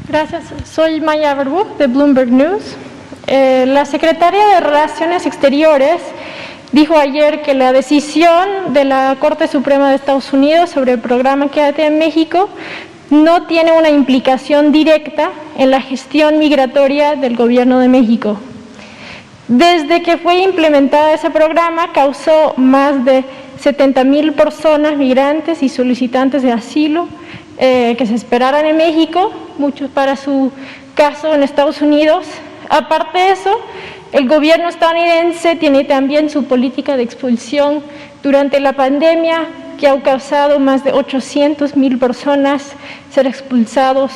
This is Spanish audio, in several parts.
Gracias. Soy Maya Verbuch de Bloomberg News. La secretaria de Relaciones Exteriores dijo ayer que la decisión de la Corte Suprema de Estados Unidos sobre el programa Quédate en México no tiene una implicación directa en la gestión migratoria del Gobierno de México. Desde que fue implementado ese programa, causó más de 70,000 personas migrantes y solicitantes de asilo que se esperaran en México, muchos para su caso en Estados Unidos. Aparte de eso, el gobierno estadounidense tiene también su política de expulsión durante la pandemia, que ha causado más de 800,000 personas ser expulsados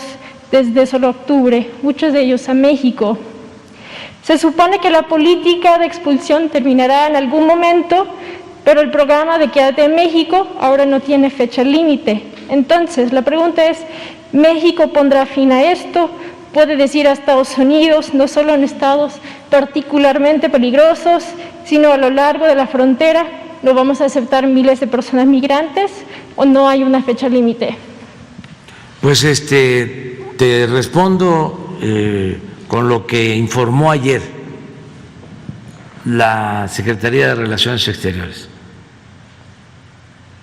desde solo octubre, muchos de ellos a México. Se supone que la política de expulsión terminará en algún momento, pero el programa de Quédate en México ahora no tiene fecha límite. Entonces, la pregunta es, ¿México pondrá fin a esto? ¿Puede decir a Estados Unidos, no solo en estados particularmente peligrosos, sino a lo largo de la frontera, no vamos a aceptar miles de personas migrantes, o no hay una fecha límite? Pues te respondo con lo que informó ayer la Secretaría de Relaciones Exteriores.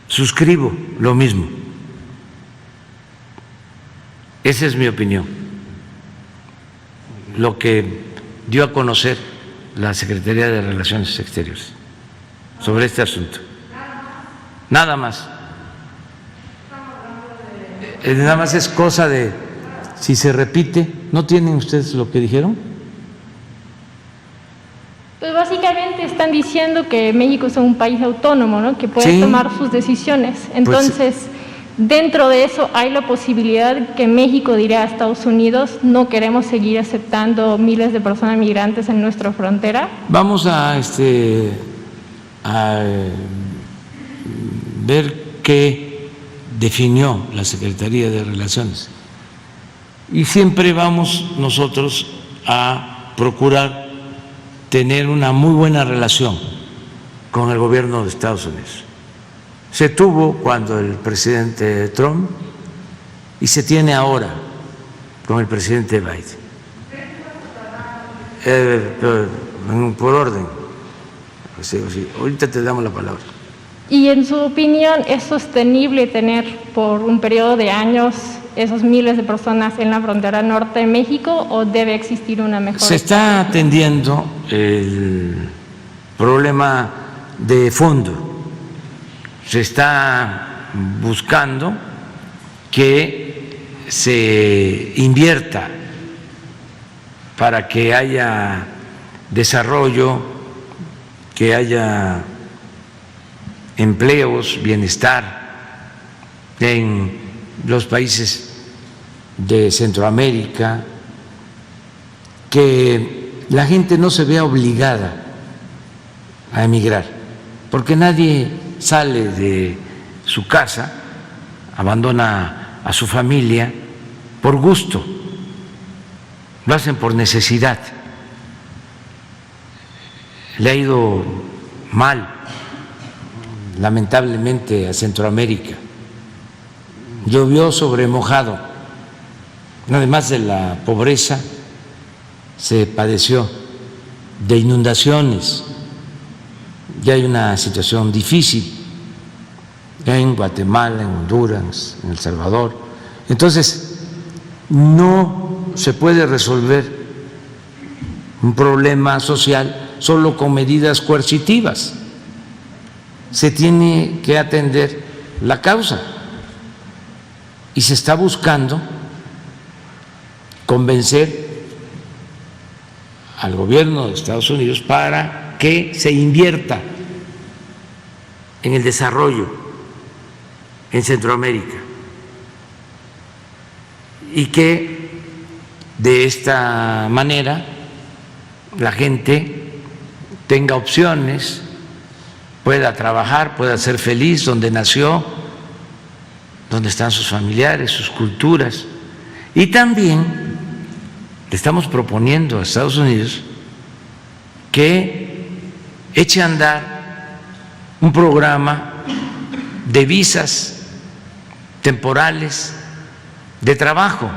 Suscribo lo mismo. Esa es mi opinión. Lo que dio a conocer la Secretaría de Relaciones Exteriores sobre este asunto. Nada más. Nada más es cosa de, si se repite, ¿no tienen ustedes lo que dijeron? Pues básicamente están diciendo que México es un país autónomo, ¿no? Que puede tomar sus decisiones. Entonces, dentro de eso hay la posibilidad que México dirá a Estados Unidos, no queremos seguir aceptando miles de personas migrantes en nuestra frontera. Vamos a ver qué definió la Secretaría de Relaciones. Y siempre vamos nosotros a procurar tener una muy buena relación con el gobierno de Estados Unidos. Se tuvo cuando el presidente Trump y se tiene ahora con el presidente Biden. Por orden. Ahorita te damos la palabra. Y en su opinión, ¿es sostenible tener por un periodo de años esos miles de personas en la frontera norte de México, o debe existir una mejor? Se está atendiendo el problema de fondo. Se está buscando que se invierta para que haya desarrollo, que haya empleos, bienestar en los países de Centroamérica, que la gente no se vea obligada a emigrar, porque nadie sale de su casa, abandona a su familia por gusto, lo hacen por necesidad. Le ha ido mal, lamentablemente, a Centroamérica. Llovió sobre mojado. Además de la pobreza, se padeció de inundaciones. Ya hay una situación difícil en Guatemala, en Honduras, en El Salvador. Entonces, no se puede resolver un problema social solo con medidas coercitivas. Se tiene que atender la causa y se está buscando convencer al gobierno de Estados Unidos para que se invierta en el desarrollo en Centroamérica y que de esta manera la gente tenga opciones, pueda trabajar, pueda ser feliz donde nació, donde están sus familiares, sus culturas. Y también le estamos proponiendo a Estados Unidos que eche a andar un programa de visas temporales de trabajo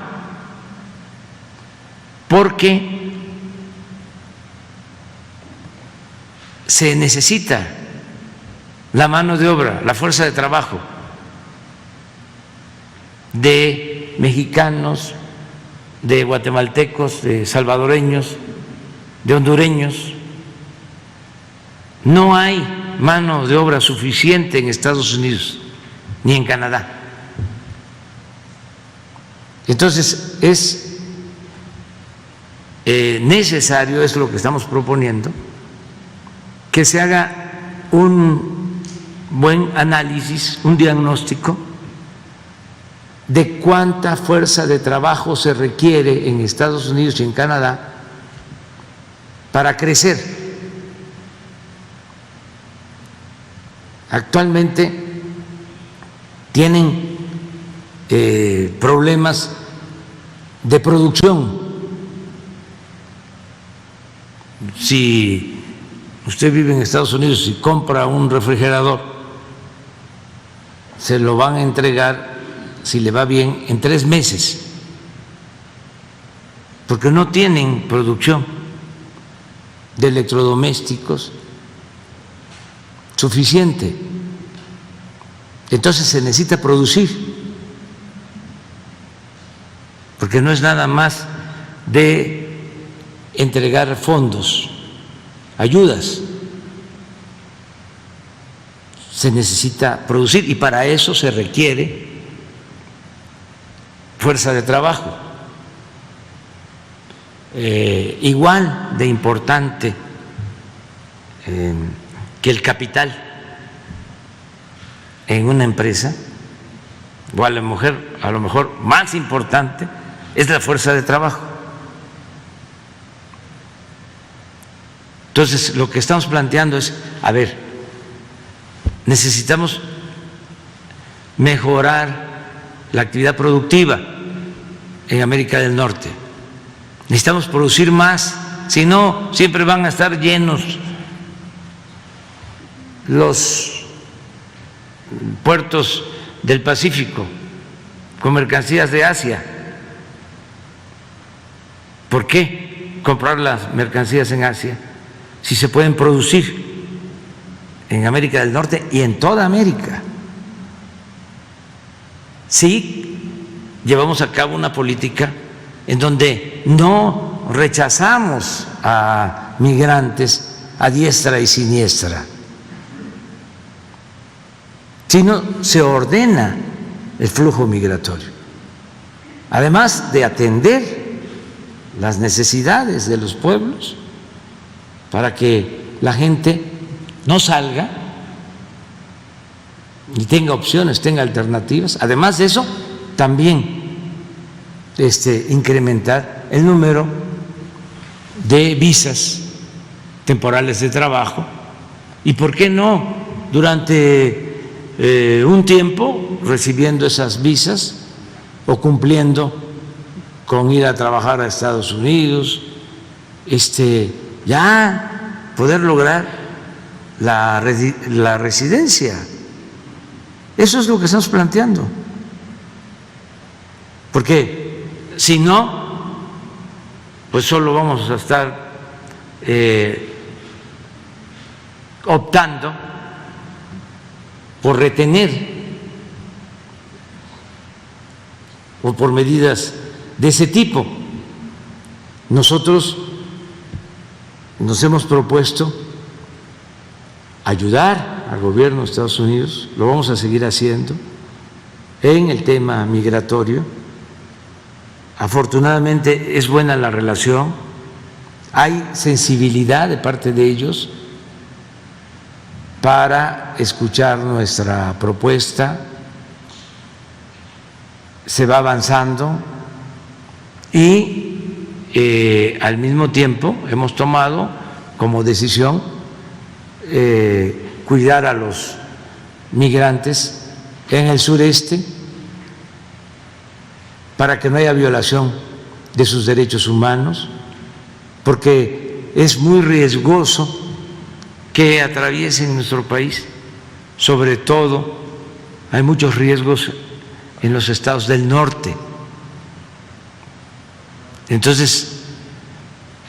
porque se necesita la mano de obra, la fuerza de trabajo de mexicanos, de guatemaltecos, de salvadoreños, de hondureños. No hay mano de obra suficiente en Estados Unidos ni en Canadá. Entonces es necesario, es lo que estamos proponiendo, que se haga un buen análisis, un diagnóstico de cuánta fuerza de trabajo se requiere en Estados Unidos y en Canadá para crecer. Actualmente tienen problemas de producción. Si usted vive en Estados Unidos y compra un refrigerador, se lo van a entregar, si le va bien, en 3 meses, porque no tienen producción de electrodomésticos suficiente. Entonces se necesita producir, porque no es nada más de entregar fondos, ayudas. Se necesita producir y para eso se requiere fuerza de trabajo. Igual de importante que el capital en una empresa, o a lo mejor más importante, es la fuerza de trabajo. Entonces, lo que estamos planteando es, a ver, necesitamos mejorar la actividad productiva en América del Norte. Necesitamos producir más, si no, siempre van a estar llenos los puertos del Pacífico con mercancías de Asia. ¿Por qué comprar las mercancías en Asia si se pueden producir en América del Norte y en toda América? Sí, llevamos a cabo una política en donde no rechazamos a migrantes a diestra y siniestra, sino se ordena el flujo migratorio, además de atender las necesidades de los pueblos para que la gente no salga y tenga opciones, tenga alternativas. Además de eso, también incrementar el número de visas temporales de trabajo y, ¿por qué no?, durante un tiempo recibiendo esas visas o cumpliendo con ir a trabajar a Estados Unidos, ya poder lograr la residencia. Eso es lo que estamos planteando, porque si no, pues solo vamos a estar optando por retener o por medidas de ese tipo. Nosotros nos hemos propuesto ayudar al gobierno de Estados Unidos, lo vamos a seguir haciendo en el tema migratorio. Afortunadamente es buena la relación, hay sensibilidad de parte de ellos para escuchar nuestra propuesta, se va avanzando y al mismo tiempo hemos tomado como decisión cuidar a los migrantes en el sureste para que no haya violación de sus derechos humanos, porque es muy riesgoso que atraviesen nuestro país. Sobre todo hay muchos riesgos en los estados del norte. Entonces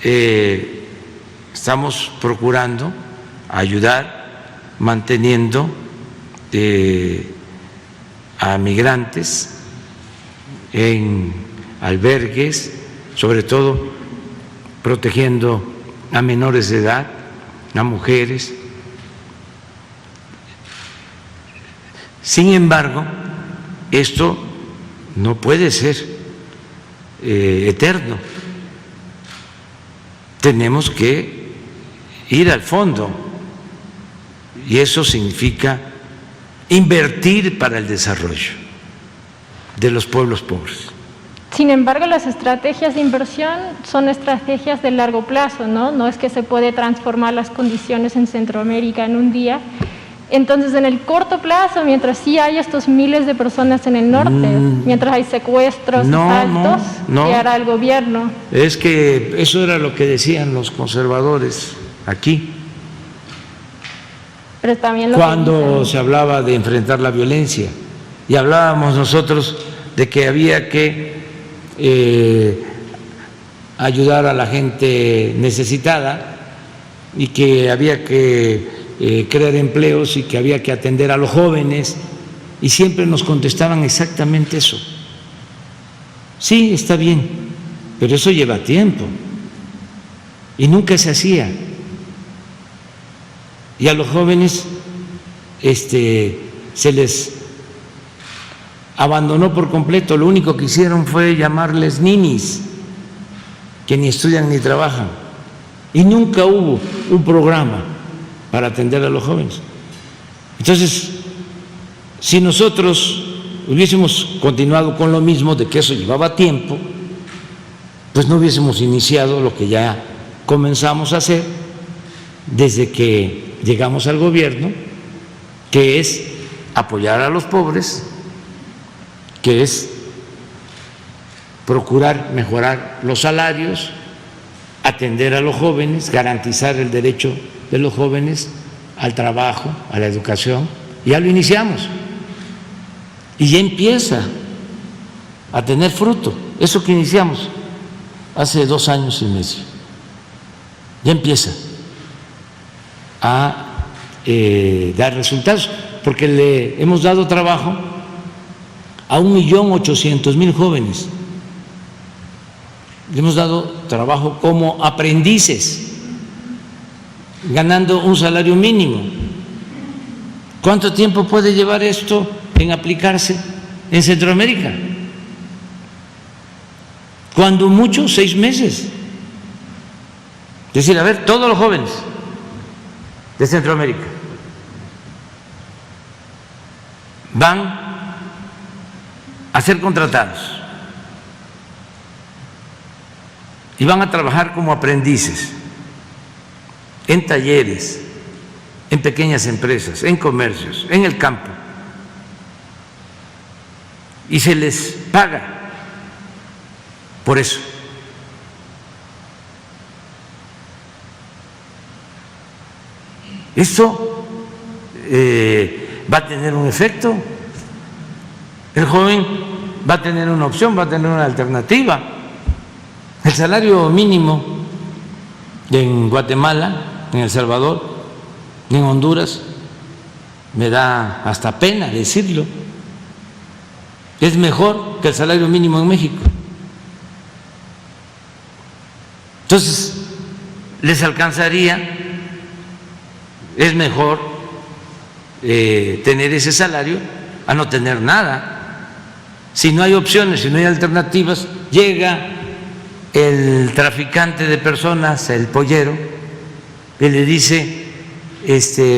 estamos procurando ayudar, manteniendo a migrantes en albergues, sobre todo protegiendo a menores de edad, a mujeres. Sin embargo, esto no puede ser eterno. Tenemos que ir al fondo y eso significa invertir para el desarrollo de los pueblos pobres. Sin embargo, las estrategias de inversión son estrategias de largo plazo, ¿no? No es que se puede transformar las condiciones en Centroamérica en un día. Entonces, en el corto plazo, mientras sí hay estos miles de personas en el norte, mientras hay secuestros, asaltos, ¿qué hará el gobierno? Es que eso era lo que decían los conservadores aquí. Pero también cuando se hablaba de enfrentar la violencia y hablábamos nosotros de que había que ayudar a la gente necesitada y que había que crear empleos y que había que atender a los jóvenes, y siempre nos contestaban exactamente eso. Sí, está bien, pero eso lleva tiempo y nunca se hacía. Y a los jóvenes se les abandonó por completo. Lo único que hicieron fue llamarles ninis, que ni estudian ni trabajan, y nunca hubo un programa para atender a los jóvenes. Entonces, si nosotros hubiésemos continuado con lo mismo, de que eso llevaba tiempo, pues no hubiésemos iniciado lo que ya comenzamos a hacer desde que llegamos al gobierno, que es apoyar a los pobres, que es procurar mejorar los salarios, atender a los jóvenes, garantizar el derecho de los jóvenes al trabajo, a la educación. Ya lo iniciamos y ya empieza a tener fruto. Eso que iniciamos hace 2 años y medio ya empieza a dar resultados, porque le hemos dado trabajo a 1.800.000 jóvenes. Le hemos dado trabajo como aprendices, ganando un salario mínimo. ¿Cuánto tiempo puede llevar esto en aplicarse en Centroamérica? Cuando mucho, 6 meses. Es decir, a ver, todos los jóvenes de Centroamérica van a ser contratados y van a trabajar como aprendices en talleres, en pequeñas empresas, en comercios, en el campo, y se les paga por eso. Esto va a tener un efecto. El joven va a tener una opción, va a tener una alternativa. El salario mínimo en Guatemala, en El Salvador, en Honduras, me da hasta pena decirlo, es mejor que el salario mínimo en México. Entonces, les alcanzaría. Es mejor tener ese salario a no tener nada. Si no hay opciones, si no hay alternativas, llega el traficante de personas, el pollero, y le dice,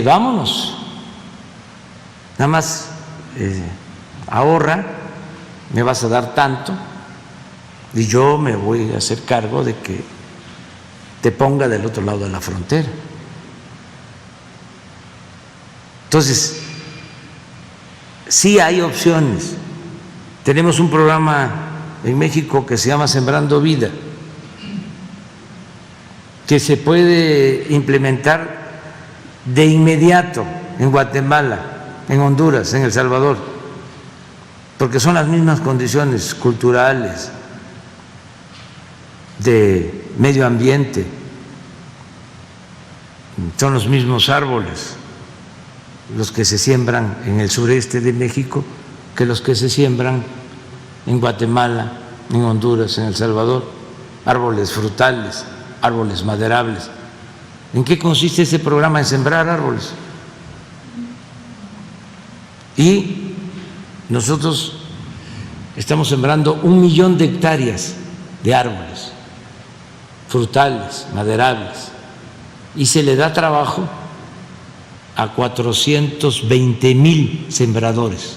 vámonos, nada más ahorra, me vas a dar tanto y yo me voy a hacer cargo de que te ponga del otro lado de la frontera. Entonces, sí hay opciones. Tenemos un programa en México que se llama Sembrando Vida, que se puede implementar de inmediato en Guatemala, en Honduras, en El Salvador, porque son las mismas condiciones culturales, de medio ambiente. Son los mismos árboles los que se siembran en el sureste de México que los que se siembran en Guatemala, en Honduras, en El Salvador, árboles frutales, árboles maderables. ¿En qué consiste ese programa de sembrar árboles? Y nosotros estamos sembrando 1 millón de hectáreas de árboles frutales, maderables, y se le da trabajo a 420,000 sembradores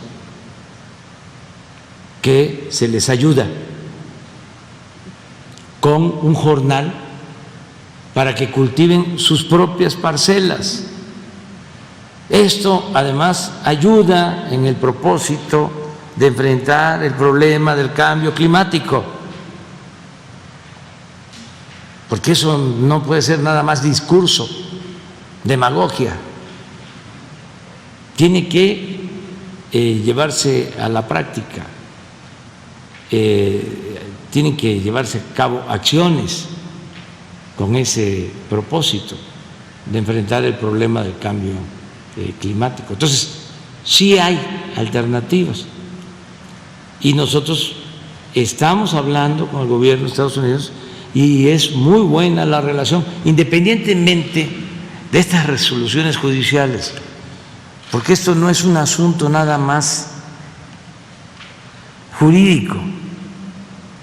que se les ayuda con un jornal para que cultiven sus propias parcelas. Esto además ayuda en el propósito de enfrentar el problema del cambio climático, porque eso no puede ser nada más discurso, demagogia. Tiene que llevarse a la práctica, tienen que llevarse a cabo acciones con ese propósito de enfrentar el problema del cambio climático. Entonces, sí hay alternativas y nosotros estamos hablando con el gobierno de Estados Unidos y es muy buena la relación, independientemente de estas resoluciones judiciales, porque esto no es un asunto nada más jurídico,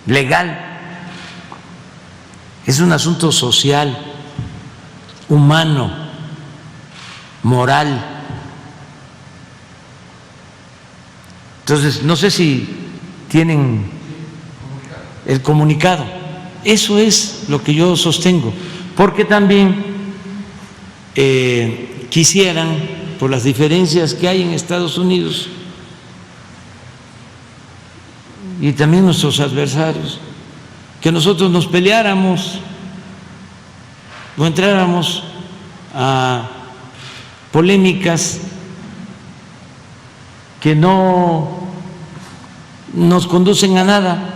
legal, es un asunto social, humano, moral. Entonces, no sé si tienen el comunicado. Eso es lo que yo sostengo, porque también quisieran, por las diferencias que hay en Estados Unidos y también nuestros adversarios, que nosotros nos peleáramos o entráramos a polémicas que no nos conducen a nada.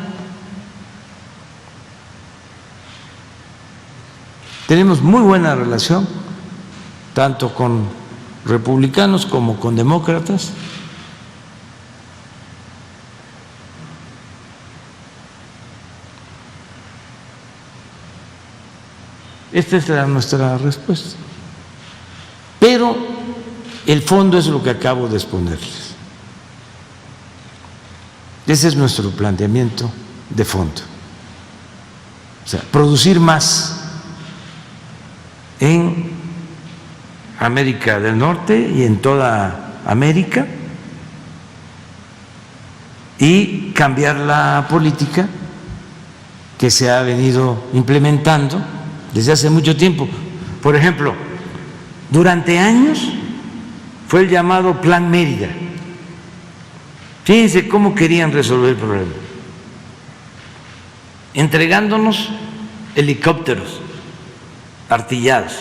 Tenemos muy buena relación, tanto con republicanos como con demócratas. Esta es nuestra respuesta. Pero el fondo es lo que acabo de exponerles. Ese es nuestro planteamiento de fondo. O sea, producir más en América del Norte y en toda América y cambiar la política que se ha venido implementando desde hace mucho tiempo. Por ejemplo, durante años fue el llamado Plan Mérida. Fíjense cómo querían resolver el problema, entregándonos helicópteros artillados.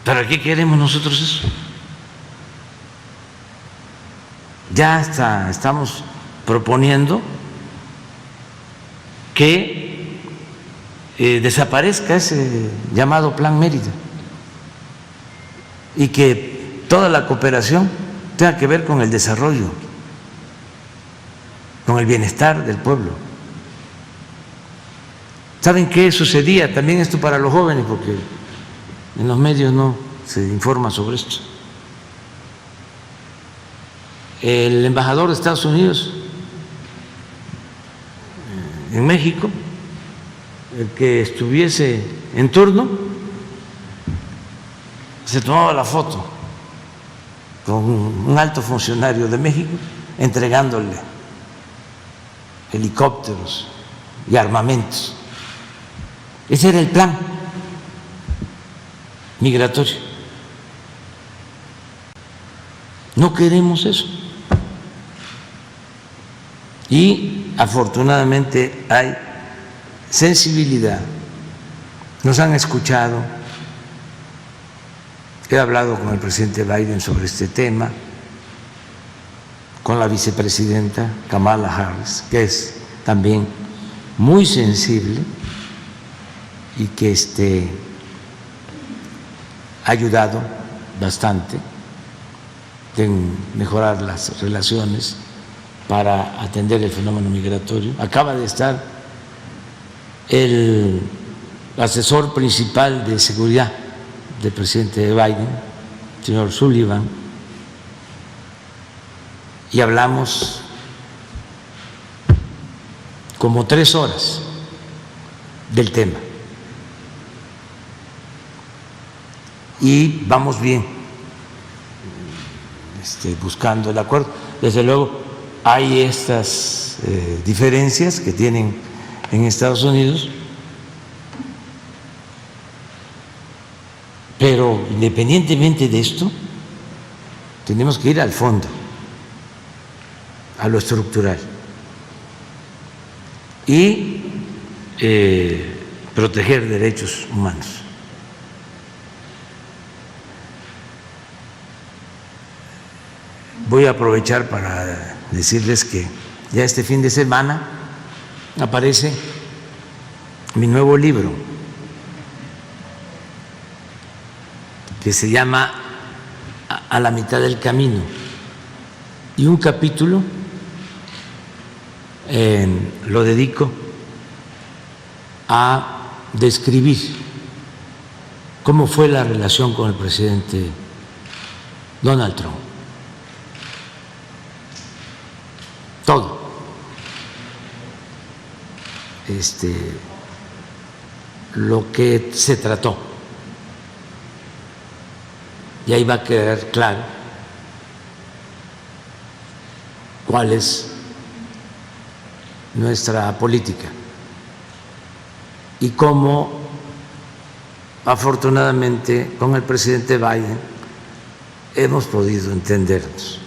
¿Para qué queremos nosotros eso? Ya estamos proponiendo que desaparezca ese llamado Plan Mérida y que toda la cooperación tenga que ver con el desarrollo, con el bienestar del pueblo. ¿Saben qué sucedía? También esto para los jóvenes, porque en los medios no se informa sobre esto. El embajador de Estados Unidos en México, el que estuviese en turno, se tomaba la foto con un alto funcionario de México entregándole helicópteros y armamentos. Ese era el plan migratorio. No queremos eso. Y afortunadamente hay sensibilidad, nos han escuchado. He hablado con el presidente Biden sobre este tema, con la vicepresidenta Kamala Harris, que es también muy sensible y que ha ayudado bastante en mejorar las relaciones para atender el fenómeno migratorio. Acaba de estar el asesor principal de seguridad del presidente Biden, el señor Sullivan, y hablamos como 3 horas del tema. Y vamos bien, buscando el acuerdo. Desde luego hay estas diferencias que tienen en Estados Unidos, pero independientemente de esto, tenemos que ir al fondo, a lo estructural y proteger derechos humanos. Voy a aprovechar para decirles que ya este fin de semana aparece mi nuevo libro, que se llama A la mitad del camino, y un capítulo lo dedico a describir cómo fue la relación con el presidente Donald Trump. Todo. Lo que se trató. Y ahí va a quedar claro cuál es nuestra política y cómo afortunadamente con el presidente Biden hemos podido entendernos.